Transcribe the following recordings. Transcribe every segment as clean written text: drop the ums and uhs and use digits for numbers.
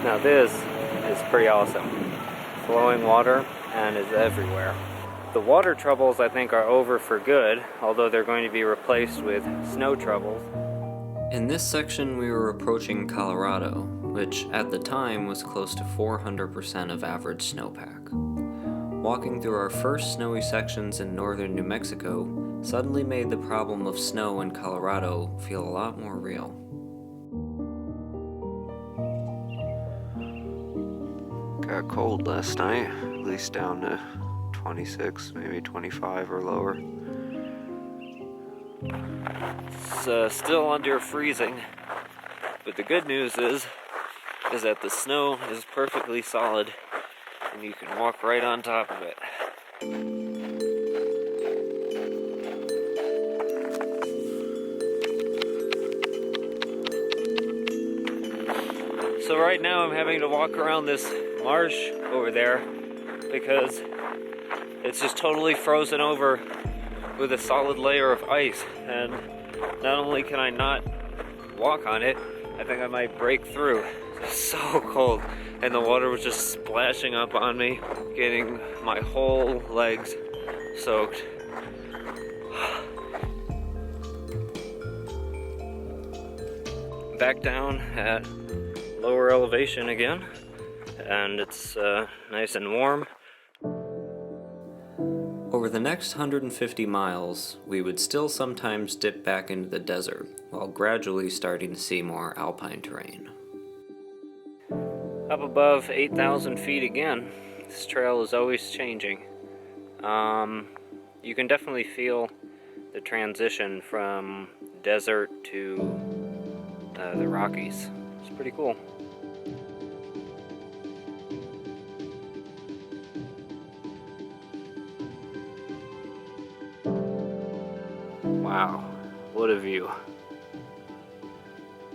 Now this is pretty awesome. Flowing water and is everywhere. The water troubles I think are over for good, although they're going to be replaced with snow troubles. In this section we were approaching Colorado, which at the time was close to 400% of average snowpack. Walking through our first snowy sections in northern New Mexico suddenly made the problem of snow in Colorado feel a lot more real. Got cold last night, at least down to 26, maybe 25 or lower. It's still under freezing, but the good news is that the snow is perfectly solid and you can walk right on top of it. So right now I'm having to walk around this marsh over there because it's just totally frozen over with a solid layer of ice, and not only can I not walk on it, I think I might break through. It's so cold, and the water was just splashing up on me, getting my whole legs soaked. Back down at lower elevation again, and it's nice and warm. Over the next 150 miles, we would still sometimes dip back into the desert, while gradually starting to see more alpine terrain. Up above 8,000 feet again, this trail is always changing. You can definitely feel the transition from desert to the Rockies. It's pretty cool. Wow, what a view.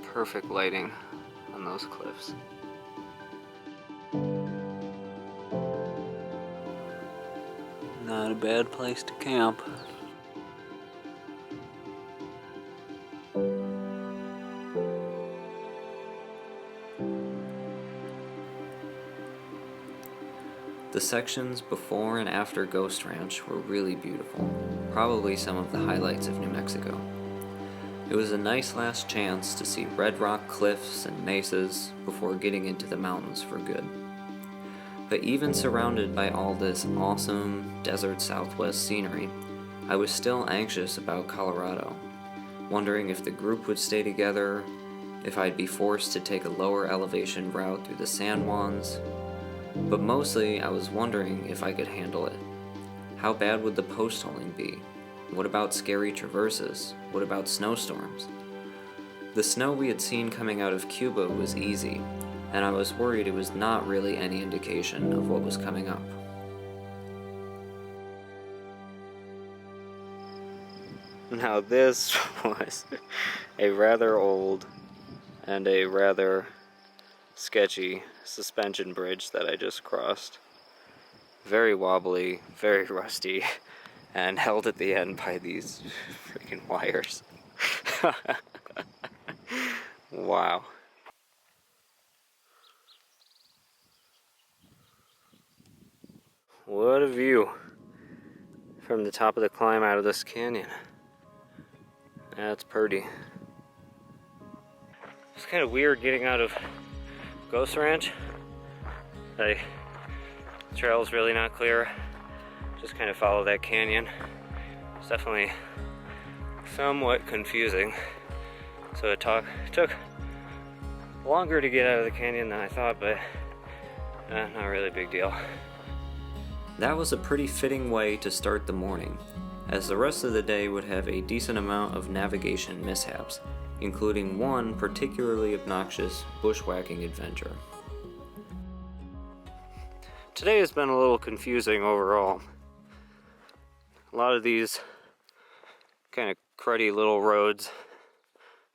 Perfect lighting on those cliffs. Not a bad place to camp. The sections before and after Ghost Ranch were really beautiful, probably some of the highlights of New Mexico. It was a nice last chance to see red rock cliffs and mesas before getting into the mountains for good. But even surrounded by all this awesome desert Southwest scenery, I was still anxious about Colorado, wondering if the group would stay together, if I'd be forced to take a lower elevation route through the San Juans. But mostly, I was wondering if I could handle it. How bad would the post-holing be? What about scary traverses? What about snowstorms? The snow we had seen coming out of Cuba was easy, and I was worried it was not really any indication of what was coming up. Now this was a rather old and a rather sketchy suspension bridge that I just crossed. Very wobbly, very rusty, and held at the end by these freaking wires. Wow. What a view from the top of the climb out of this canyon. That's pretty. It's kind of weird getting out of Ghost Ranch. The trail's really not clear. Just kind of follow that canyon. It's definitely somewhat confusing. So it took longer to get out of the canyon than I thought, but not really a big deal. That was a pretty fitting way to start the morning, as the rest of the day would have a decent amount of navigation mishaps, including one particularly obnoxious bushwhacking adventure. Today has been a little confusing overall. A lot of these kind of cruddy little roads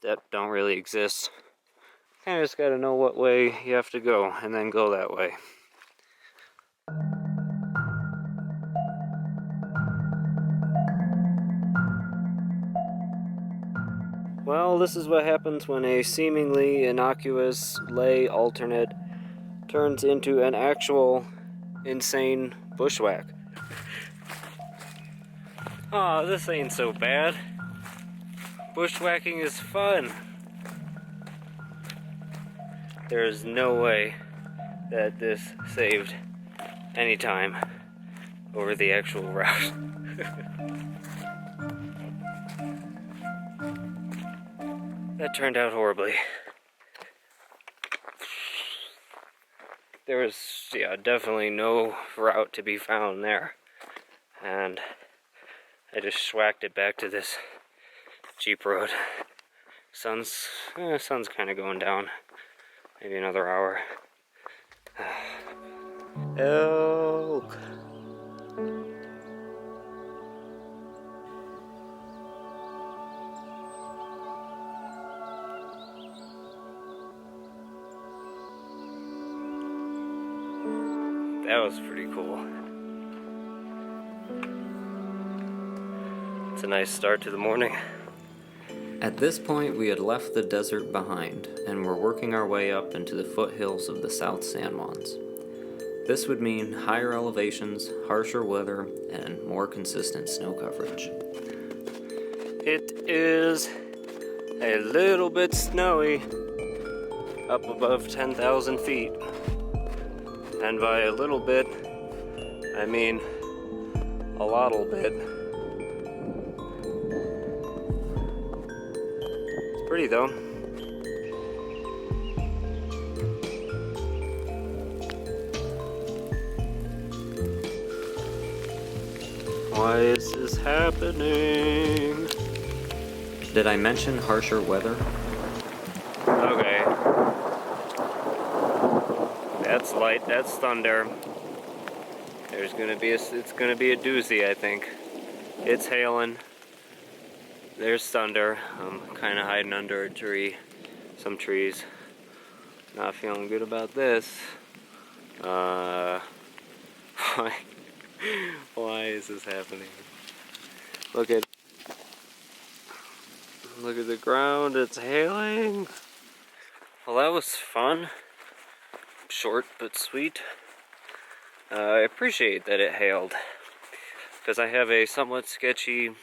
that don't really exist. Kind of just gotta know what way you have to go and then go that way. Well, this is what happens when a seemingly innocuous lay alternate turns into an actual insane bushwhack. Oh, this ain't so bad. Bushwhacking is fun. There is no way that this saved any time over the actual route. That turned out horribly. There was, definitely no route to be found there. And I just schwacked it back to this Jeep road. Sun's kind of going down. Maybe another hour. Elk. That was pretty cool. It's a nice start to the morning. At this point, we had left the desert behind and were working our way up into the foothills of the South San Juans. This would mean higher elevations, harsher weather, and more consistent snow coverage. It is a little bit snowy up above 10,000 feet. And by a little bit, I mean a lottle bit. It's pretty though. Why is this happening? Did I mention harsher weather? Okay. That's light, that's thunder. It's gonna be a doozy, I think. It's hailing. There's thunder. I'm kinda hiding under a tree. Some trees. Not feeling good about this. Why is this happening? Look at the ground, it's hailing. Well, that was fun. Short but sweet. I appreciate that it hailed, because I have a somewhat sketchy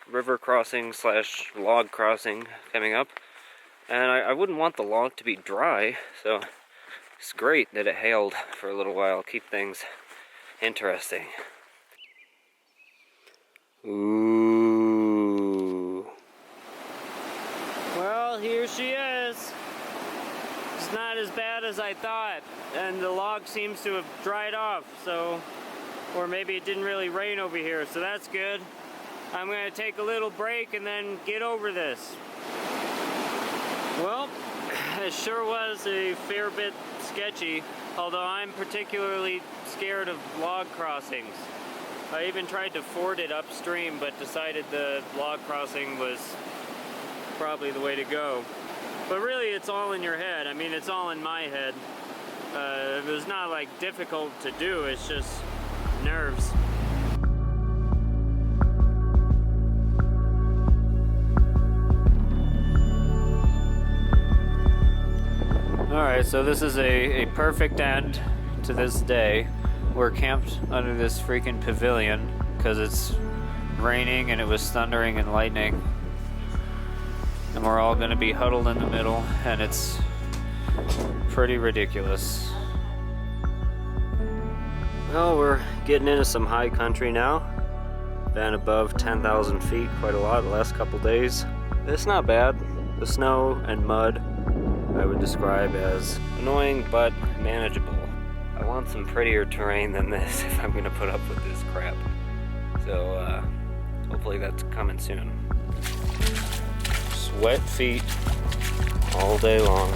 river crossing / log crossing coming up, and I wouldn't want the log to be dry, so it's great that it hailed for a little while. Keep things interesting. Ooh. Well, here she is. It's not as bad as I thought, and the log seems to have dried off, so, or maybe it didn't really rain over here, so that's good. I'm gonna take a little break and then get over this. Well, it sure was a fair bit sketchy, although I'm particularly scared of log crossings. I even tried to ford it upstream, but decided the log crossing was probably the way to go. But really, it's all in your head. I mean, it's all in my head. It was not like difficult to do, it's just nerves. Alright, so this is a perfect end to this day. We're camped under this freaking pavilion because it's raining and it was thundering and lightning. And we're all gonna be huddled in the middle, and it's pretty ridiculous. Well, we're getting into some high country now. Been above 10,000 feet quite a lot the last couple days. It's not bad. The snow and mud I would describe as annoying but manageable. I want some prettier terrain than this if I'm gonna put up with this crap. So hopefully that's coming soon. Wet feet all day long.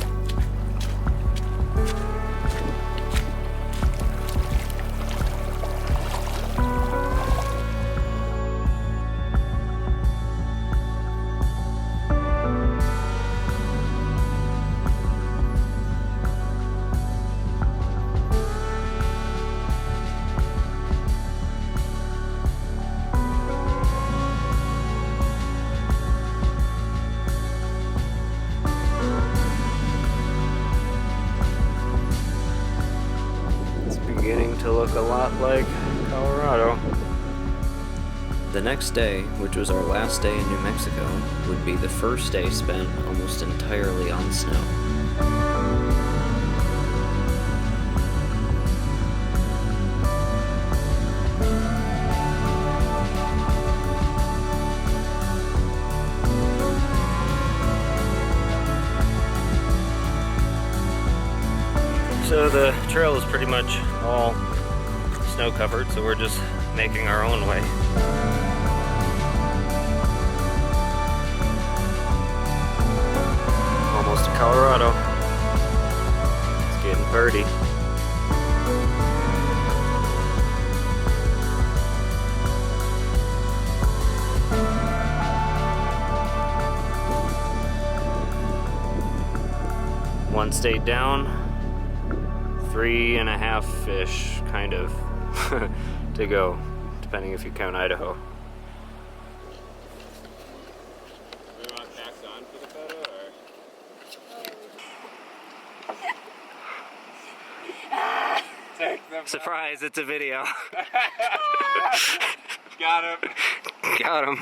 The next day, which was our last day in New Mexico, would be the first day spent almost entirely on snow. So the trail is pretty much all snow covered, so we're just making our own way. Almost to Colorado. It's getting pretty. One state down. 3.5-ish, kind of, to go, depending if you count Idaho. We want Max on for the photo, or? Take them. Surprise, it's a video. Got him. Got him.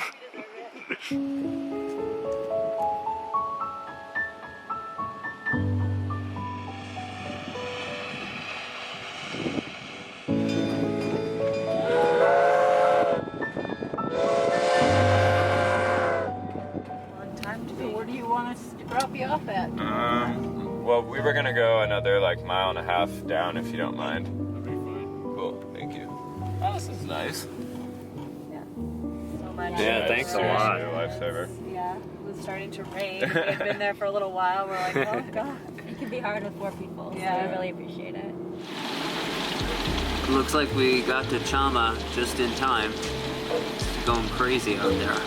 Where do you want us to drop you off at? Well, we were gonna go another like 1.5 miles down, if you don't mind. That'd be fine. Cool, thank you. Oh, this is nice. Yeah. So much. Yeah, thanks a lot. Lifesaver. Yeah, it was starting to rain. We've been there for a little while. We're like, oh god. It can be hard with 4 people, so Yeah. I really appreciate it. Looks like we got to Chama just in time. It's going crazy out there.